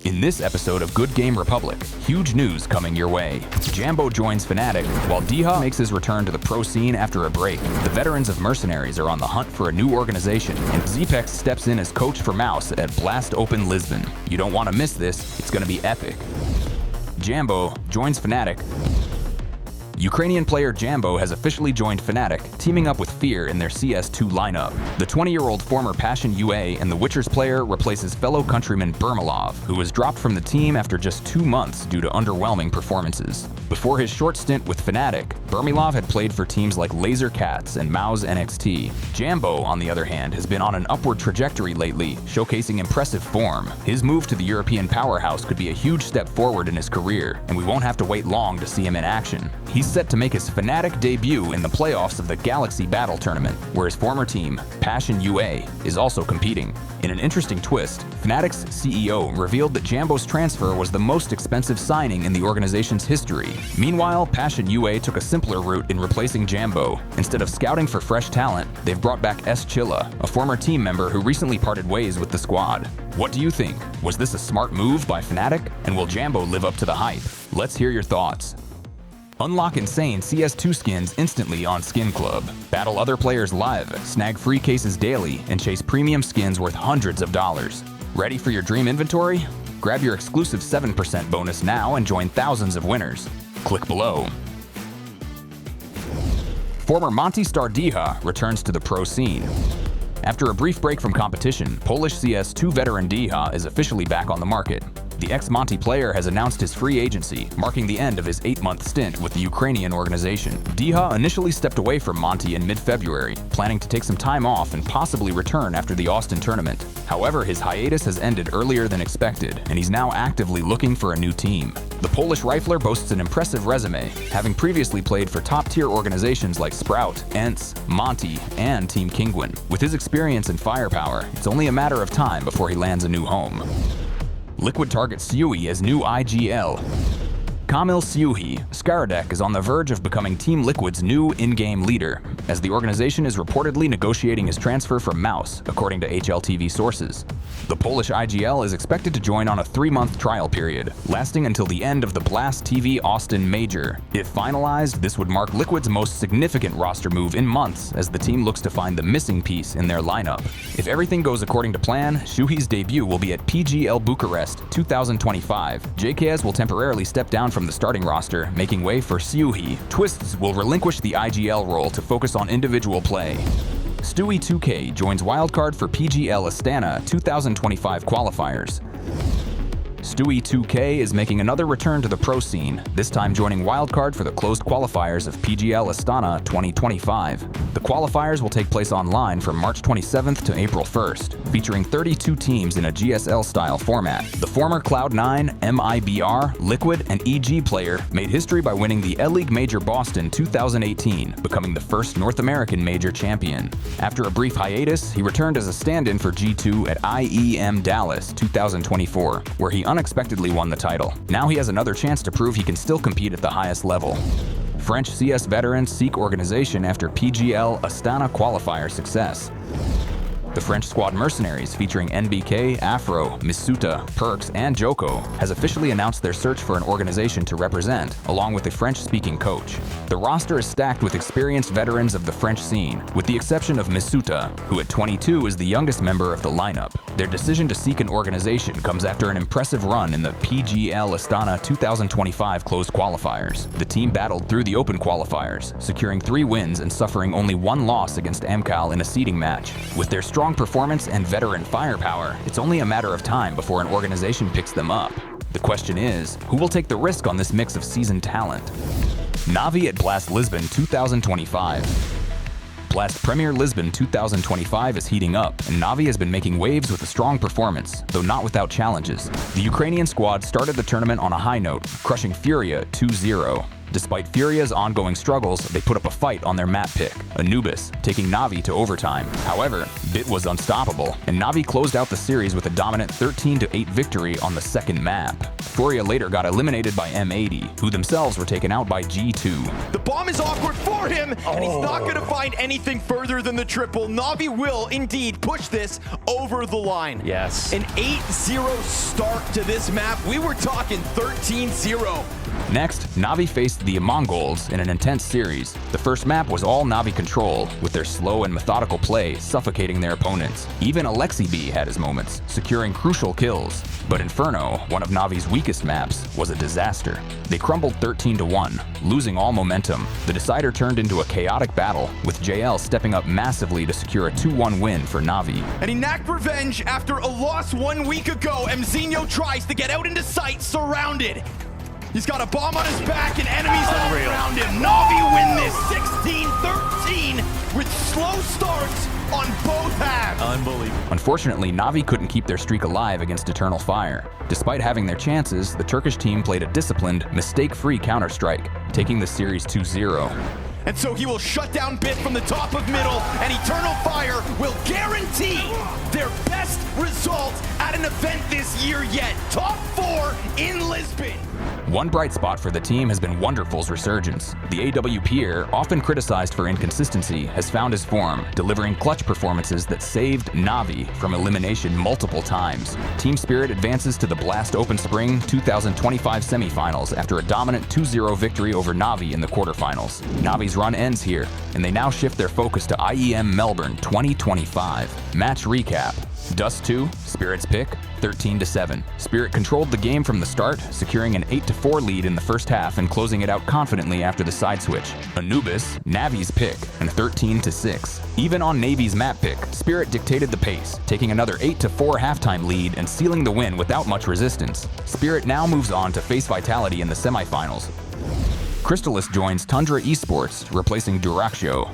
In this episode of Good Game Republic, huge news coming your way. Jambo joins Fnatic, while Dycha makes his return to the pro scene after a break. The veterans of Mercenaries are on the hunt for a new organization, and Xpex steps in as coach for MOUZ at Blast Open Lisbon. You don't want to miss this, it's going to be epic. Jambo joins Fnatic. Ukrainian player Jambo has officially joined Fnatic, teaming up with Fear in their CS2 lineup. The 20-year-old former Passion UA and the Witcher's player replaces fellow countryman Bermilov, who was dropped from the team after just 2 months due to underwhelming performances. Before his short stint with Fnatic, Bermilov had played for teams like Laser Cats and MOUZ NXT. Jambo, on the other hand, has been on an upward trajectory lately, showcasing impressive form. His move to the European powerhouse could be a huge step forward in his career, and we won't have to wait long to see him in action. He's set to make his Fnatic debut in the playoffs of the Galaxy Battle Tournament, where his former team, Passion UA, is also competing. In an interesting twist, Fnatic's CEO revealed that Jambo's transfer was the most expensive signing in the organization's history. Meanwhile, Passion UA took a simpler route in replacing Jambo. Instead of scouting for fresh talent, they've brought back Chilla, a former team member who recently parted ways with the squad. What do you think? Was this a smart move by Fnatic? And will Jambo live up to the hype? Let's hear your thoughts. Unlock insane CS2 skins instantly on Skin Club. Battle other players live, snag free cases daily, and chase premium skins worth hundreds of dollars. Ready for your dream inventory? Grab your exclusive 7% bonus now and join thousands of winners. Click below. Former Monty star Dycha returns to the pro scene. After a brief break from competition, Polish CS2 veteran Dycha is officially back on the market. The ex-Monty player has announced his free agency, marking the end of his 8-month stint with the Ukrainian organization. Dycha initially stepped away from Monty in mid-February, planning to take some time off and possibly return after the Austin tournament. However, his hiatus has ended earlier than expected, and he's now actively looking for a new team. The Polish rifler boasts an impressive resume, having previously played for top-tier organizations like Sprout, ENCE, Monty, and Team Kinguin. With his experience and firepower, it's only a matter of time before he lands a new home. Liquid targets siuhy as new IGL. Kamil siuhy, Skaradek is on the verge of becoming Team Liquid's new in-game leader, as the organization is reportedly negotiating his transfer from MOUZ, according to HLTV sources. The Polish IGL is expected to join on a 3-month trial period, lasting until the end of the Blast TV Austin Major. If finalized, this would mark Liquid's most significant roster move in months, as the team looks to find the missing piece in their lineup. If everything goes according to plan, siuhy's debut will be at PGL Bucharest 2025. JKS will temporarily step down from the starting roster, making way for siuhy. Twists will relinquish the IGL role to focus on individual play. Stewie2K joins Wildcard for PGL Astana 2025 qualifiers. Stewie2K is making another return to the pro scene, this time joining Wildcard for the closed qualifiers of PGL Astana 2025. The qualifiers will take place online from March 27th to April 1st, featuring 32 teams in a GSL-style format. The former Cloud9, MIBR, Liquid, and EG player made history by winning the L-League Major Boston 2018, becoming the first North American major champion. After a brief hiatus, he returned as a stand-in for G2 at IEM Dallas 2024, where he unexpectedly won the title. Now he has another chance to prove he can still compete at the highest level. French CS veterans seek organization after PGL Astana qualifier success. The French squad Mercenaries, featuring NBK, Afro, Misuta, Perks, and Joko, has officially announced their search for an organization to represent, along with a French-speaking coach. The roster is stacked with experienced veterans of the French scene, with the exception of Misuta, who at 22 is the youngest member of the lineup. Their decision to seek an organization comes after an impressive run in the PGL Astana 2025 closed qualifiers. The team battled through the open qualifiers, securing 3 wins and suffering only 1 loss against Amcal in a seeding match. With their strong performance and veteran firepower, it's only a matter of time before an organization picks them up. The question is, who will take the risk on this mix of seasoned talent? NAVI at Blast Lisbon 2025. Blast Premier Lisbon 2025 is heating up, and NAVI has been making waves with a strong performance, though not without challenges. The Ukrainian squad started the tournament on a high note, crushing Furia 2-0. Despite Furia's ongoing struggles, they put up a fight on their map pick, Anubis, taking Navi to overtime. However, Bit was unstoppable, and Navi closed out the series with a dominant 13-8 victory on the second map. Furia later got eliminated by M80, who themselves were taken out by G2. The bomb is awkward for him, and he's not going to find anything further than the triple. NAVI will indeed push this over the line. Yes. An 8-0 start to this map. We were talking 13-0. Next, NAVI faced the Mongols in an intense series. The first map was all NAVI control, with their slow and methodical play suffocating their opponents. Even Alexi B had his moments, securing crucial kills. But Inferno, one of NAVI's weakest maps, was a disaster. They crumbled 13-1, losing all momentum. The decider turned into a chaotic battle, with JL stepping up massively to secure a 2-1 win for NAVI. And he knacked revenge after a loss 1 week ago. Mzinho tries to get out into sight, surrounded. He's got a bomb on his back and enemies all around him. NAVI win this 16-13 with slow starts on both halves. Unbelievable. Unfortunately, NAVI couldn't keep their streak alive against Eternal Fire. Despite having their chances, the Turkish team played a disciplined, mistake-free counter-strike, taking the series 2-0. And so he will shut down Bit from the top of middle, and Eternal Fire will guarantee their best result at an event this year yet. Top 4 in Lisbon. One bright spot for the team has been Wonderful's resurgence. The AWPer, often criticized for inconsistency, has found his form, delivering clutch performances that saved NAVI from elimination multiple times. Team Spirit advances to the Blast Open Spring 2025 semifinals after a dominant 2-0 victory over NAVI in the quarterfinals. NAVI's run ends here, and they now shift their focus to IEM Melbourne 2025. Match recap. Dust 2, Spirit's pick, 13-7. Spirit controlled the game from the start, securing an 8-4 lead in the first half and closing it out confidently after the side switch. Anubis, Navi's pick, and 13-6. Even on Navy's map pick, Spirit dictated the pace, taking another 8-4 halftime lead and sealing the win without much resistance. Spirit now moves on to face Vitality in the semifinals. Crystallis joins Tundra eSports, replacing Duraxio.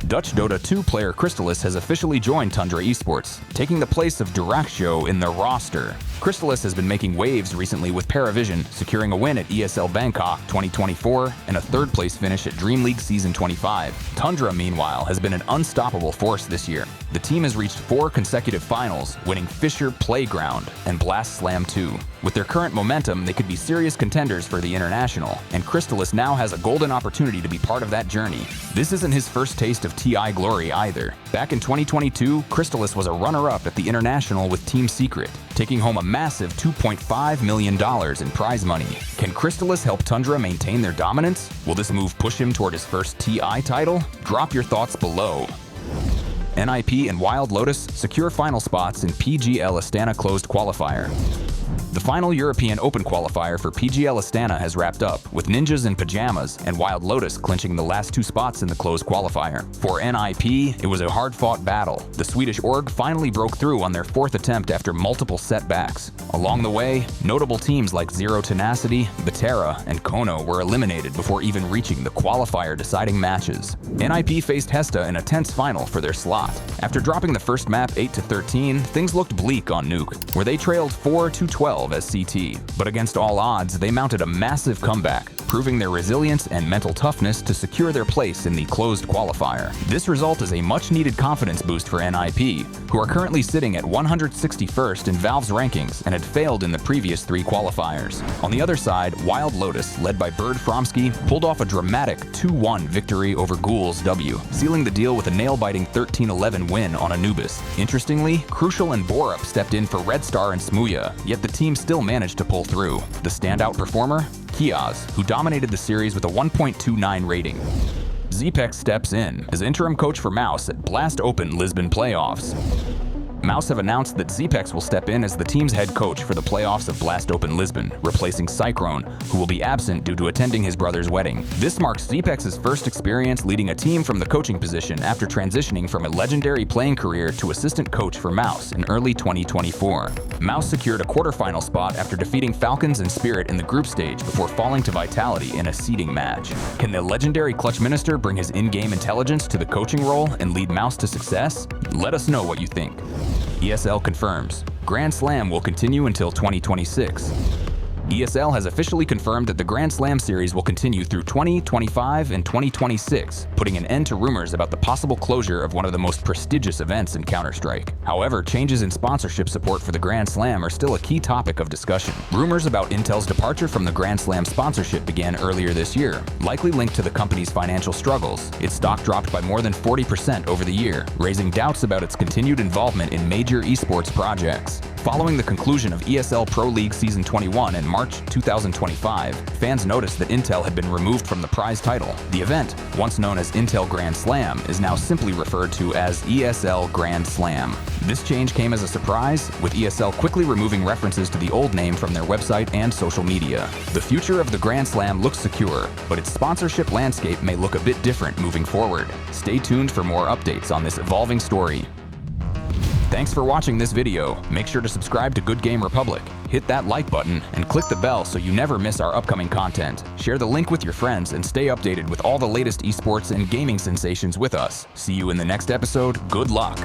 Dutch Dota 2 player Crystallis has officially joined Tundra eSports, taking the place of Duraxio in the roster. Crystallis has been making waves recently with Paravision, securing a win at ESL Bangkok 2024 and a third-place finish at Dream League Season 25. Tundra, meanwhile, has been an unstoppable force this year. The team has reached 4 consecutive finals, winning Fisher Playground and Blast Slam 2. With their current momentum, they could be serious contenders for the International, and Crystallis now has a golden opportunity to be part of that journey. This isn't his first taste of TI glory either. Back in 2022, Crystallis was a runner-up at the International with Team Secret, taking home a massive $2.5 million in prize money. Can Crystallis help Tundra maintain their dominance? Will this move push him toward his first TI title? Drop your thoughts below. NIP and WildLotus secure final spots in PGL Astana closed qualifier. The final European Open qualifier for PGL Astana has wrapped up, with Ninjas in Pajamas and WildLotus clinching the last 2 spots in the closed qualifier. For NIP, it was a hard-fought battle. The Swedish org finally broke through on their 4th attempt after multiple setbacks. Along the way, notable teams like Zero Tenacity, Batera, and Kono were eliminated before even reaching the qualifier deciding matches. NIP faced Hesta in a tense final for their slot. After dropping the first map 8-13, things looked bleak on Nuke, where they trailed 4-12 as CT. But against all odds, they mounted a massive comeback, proving their resilience and mental toughness to secure their place in the closed qualifier. This result is a much-needed confidence boost for NIP, who are currently sitting at 161st in Valve's rankings and had failed in the previous 3 qualifiers. On the other side, WildLotus, led by Bird Fromsky, pulled off a dramatic 2-1 victory over Ghouls W, sealing the deal with a nail-biting 13-11 win on Anubis. Interestingly, Crucial and Borup stepped in for Red Star and Smuya, yet the team still managed to pull through. The standout performer? Kiaz, who dominated the series with a 1.29 rating. Zepex steps in as interim coach for MOUZ at Blast Open Lisbon playoffs. MOUZ have announced that Zepex will step in as the team's head coach for the playoffs of Blast Open Lisbon, replacing Cyclone, who will be absent due to attending his brother's wedding. This marks Zepex's first experience leading a team from the coaching position after transitioning from a legendary playing career to assistant coach for MOUZ in early 2024. MOUZ secured a quarterfinal spot after defeating Falcons and Spirit in the group stage before falling to Vitality in a seeding match. Can the legendary Clutch Minister bring his in-game intelligence to the coaching role and lead MOUZ to success? Let us know what you think. ESL confirms. Grand Slam will continue until 2026. ESL has officially confirmed that the Grand Slam series will continue through 2025 and 2026, putting an end to rumors about the possible closure of one of the most prestigious events in Counter-Strike. However, changes in sponsorship support for the Grand Slam are still a key topic of discussion. Rumors about Intel's departure from the Grand Slam sponsorship began earlier this year, likely linked to the company's financial struggles. Its stock dropped by more than 40% over the year, raising doubts about its continued involvement in major esports projects. Following the conclusion of ESL Pro League Season 21 in March 2025, fans noticed that Intel had been removed from the prize title. The event, once known as Intel Grand Slam, is now simply referred to as ESL Grand Slam. This change came as a surprise, with ESL quickly removing references to the old name from their website and social media. The future of the Grand Slam looks secure, but its sponsorship landscape may look a bit different moving forward. Stay tuned for more updates on this evolving story. Thanks for watching this video. Make sure to subscribe to Good Game Republic, hit that like button, and click the bell so you never miss our upcoming content. Share the link with your friends and stay updated with all the latest esports and gaming sensations with us. See you in the next episode. Good luck.